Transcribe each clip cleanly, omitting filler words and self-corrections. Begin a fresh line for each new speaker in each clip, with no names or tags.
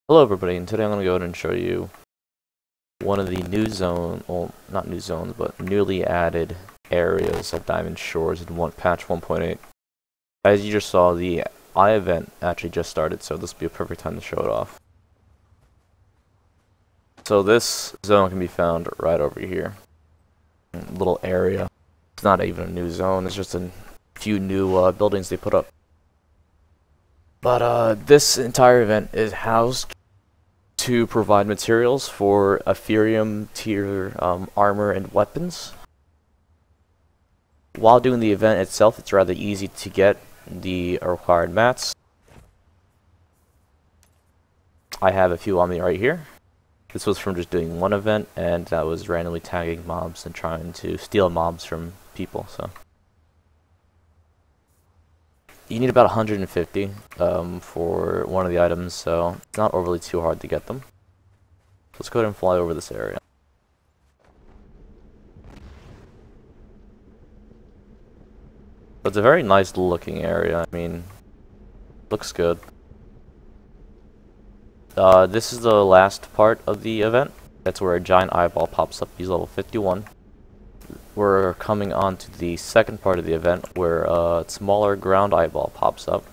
Hello everybody, and today I'm going to go ahead and show you one of the new zone, well not new zones, but newly added areas of Diamond Shores in patch 1.8. As you just saw, the Eye event actually just started, so this would be a perfect time to show it off. So this zone can be found right over here. A little area. It's not even a new zone, it's just a few new buildings they put up. But this entire event is housed to provide materials for epherium tier armor and weapons. While doing the event itself, it's rather easy to get the required mats. I have a few on me right here. This was from just doing one event, and that was randomly tagging mobs and trying to steal mobs from people. So you need about 150 for one of the items, so it's not overly too hard to get them. Let's go ahead and fly over this area. But it's a very nice looking area. I mean, looks good. This is the last part of the event. That's where a giant eyeball pops up. He's level 51. We're coming on to the second part of the event where a smaller ground eyeball pops up.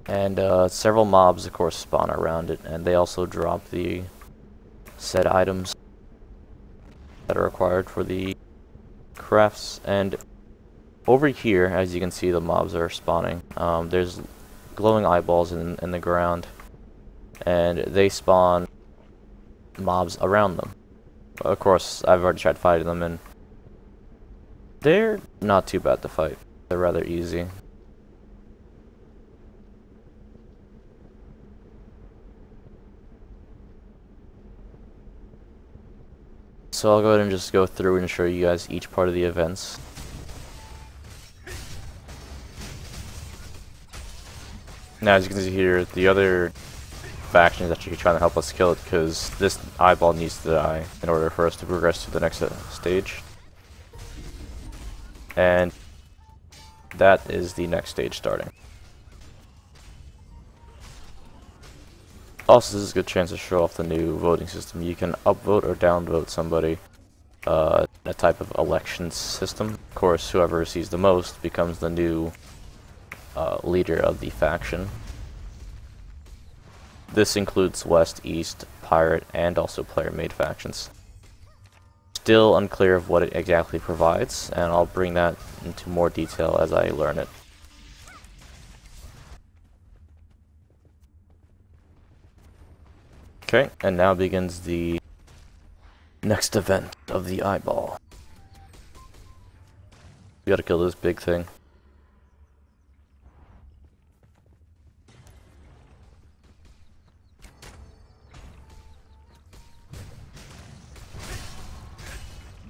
And several mobs, of course, spawn around it, and they also drop the said items that are required for the crafts. And over here, as you can see, the mobs are spawning. There's glowing eyeballs in the ground, and they spawn mobs around them. Of course, I've already tried fighting them, and they're not too bad to fight. They're rather easy. So I'll go ahead and just go through and show you guys each part of the events. Now, as you can see here, the other faction is actually trying to help us kill it, because this eyeball needs to die in order for us to progress to the next stage. And that is the next stage starting. Also, this is a good chance to show off the new voting system. You can upvote or downvote somebody, a type of election system. Of course, whoever receives the most becomes the new leader of the faction. This includes West, East, Pirate, and also player-made factions. Still unclear of what it exactly provides, and I'll bring that into more detail as I learn it. Okay, and now begins the next event of the eyeball. We gotta kill this big thing.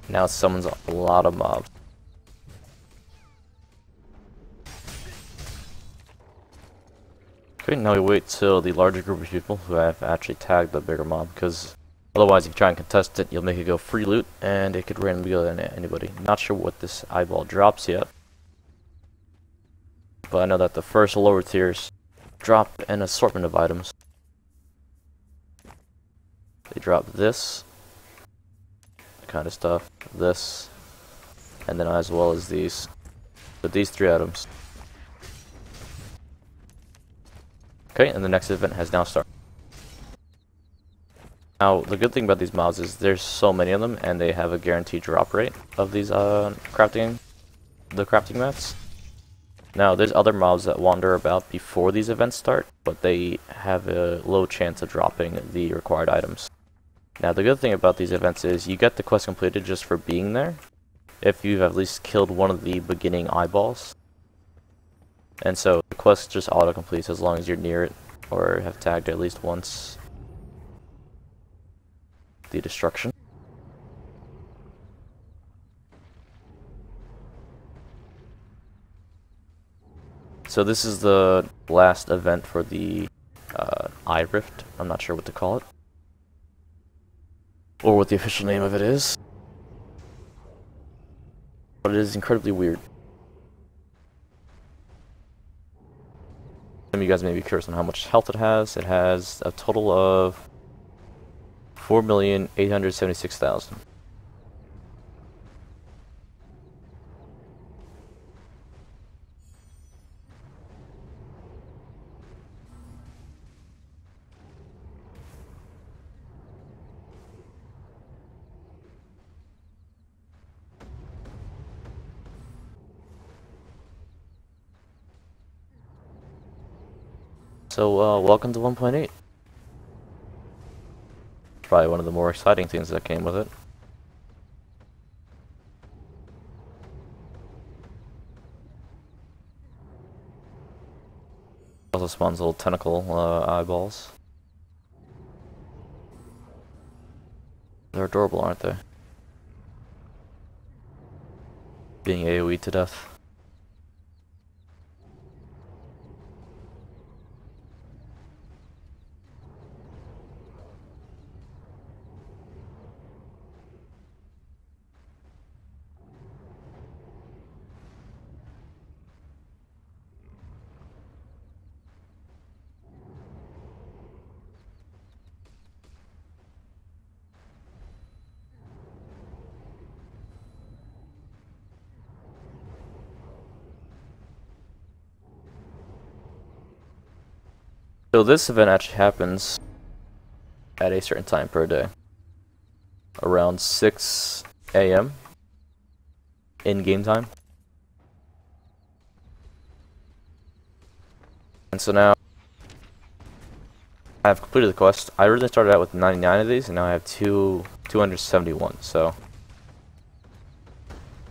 Now it summons a lot of mobs. Okay, now we wait till the larger group of people who have actually tagged the bigger mob, because otherwise if you try and contest it, you'll make it go free loot, and it could randomly go to anybody. Not sure what this eyeball drops yet, but I know that the first lower tiers drop an assortment of items. They drop this kind of stuff, this, and then as well as these. But these three items. Okay, and the next event has now started. Now, the good thing about these mobs is there's so many of them, and they have a guaranteed drop rate of these crafting mats. Now, there's other mobs that wander about before these events start, but they have a low chance of dropping the required items. Now, the good thing about these events is you get the quest completed just for being there, if you've at least killed one of the beginning eyeballs. And so the quest just auto-completes as long as you're near it, or have tagged at least once the destruction. So this is the last event for the Eye Rift. I'm not sure what to call it, or what the official name of it is, but it is incredibly weird. Some of you guys may be curious on how much health it has. It has a total of 4,876,000. So, welcome to 1.8. Probably one of the more exciting things that came with it. Also spawns little tentacle eyeballs. They're adorable, aren't they? Being AoE to death. So this event actually happens at a certain time per day. Around 6 a.m. in game time. And so now I've completed the quest. I originally started out with 99 of these, and now I have 271. So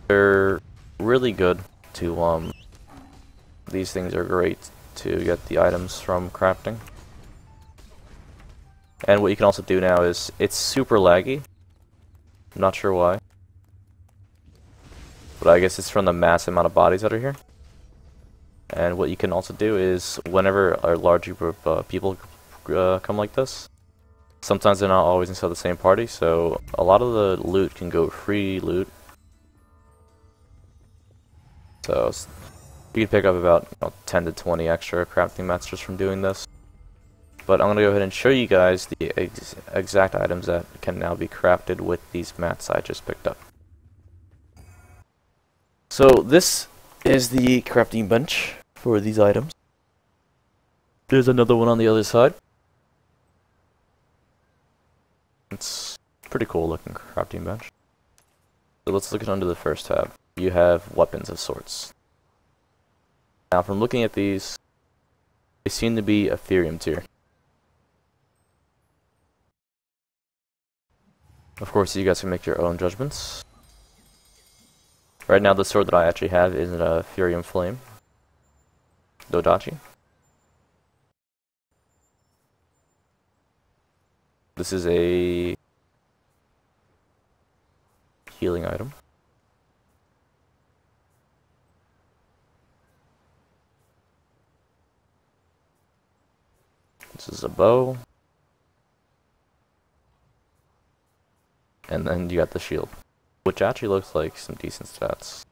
they're really good to these things are great to get the items from crafting. And what you can also do now is, it's super laggy. I'm not sure why, but I guess it's from the massive amount of bodies that are here. And what you can also do is, whenever a large group of people come like this, sometimes they're not always inside the same party, so a lot of the loot can go free loot. So you can pick up about 10 to 20 extra crafting mats just from doing this. But I'm going to go ahead and show you guys the exact items that can now be crafted with these mats I just picked up. So this is the crafting bench for these items. There's another one on the other side. It's pretty cool looking crafting bench. So let's look at under the first tab. You have weapons of sorts. Now from looking at these, they seem to be epherium tier. Of course, you guys can make your own judgments. Right now, the sword that I actually have is an epherium flame. Dodachi. This is a healing item. This is a bow. And then you got the shield, which actually looks like some decent stats.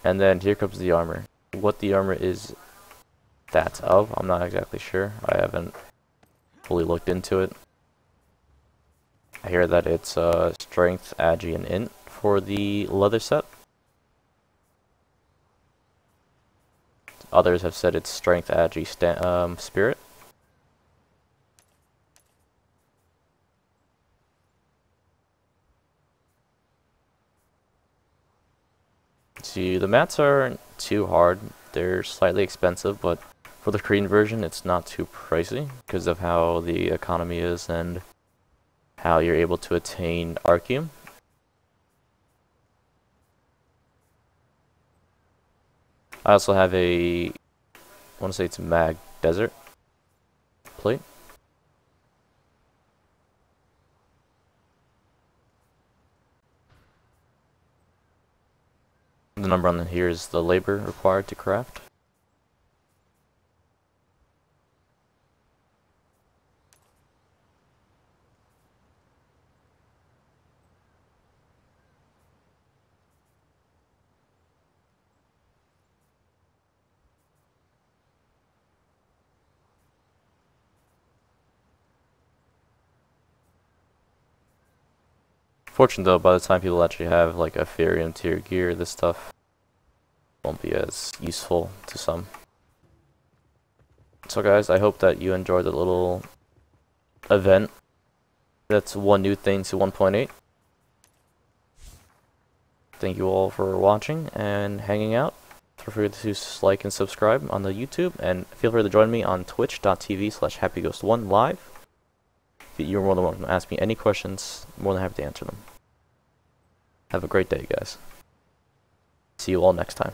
And then here comes the armor. What the armor is stats of, I'm not exactly sure. I haven't fully looked into it. I hear that it's strength, agi, and int for the leather set. Others have said it's strength, agi, spirit. See, the mats aren't too hard. They're slightly expensive, but for the Korean version, it's not too pricey because of how the economy is and how you're able to attain Archeage. I also have I want to say it's Mag Desert plate. The number on here is the labor required to craft. Fortunately though, by the time people actually have like epherium tier gear, this stuff won't be as useful to some. So guys, I hope that you enjoyed the little event. That's one new thing to 1.8. Thank you all for watching and hanging out. Feel free to like and subscribe on the YouTube, and feel free to join me on twitch.tv/happyghost1 live. You're more than welcome to ask me any questions. More than happy to answer them. Have a great day, guys. See you all next time.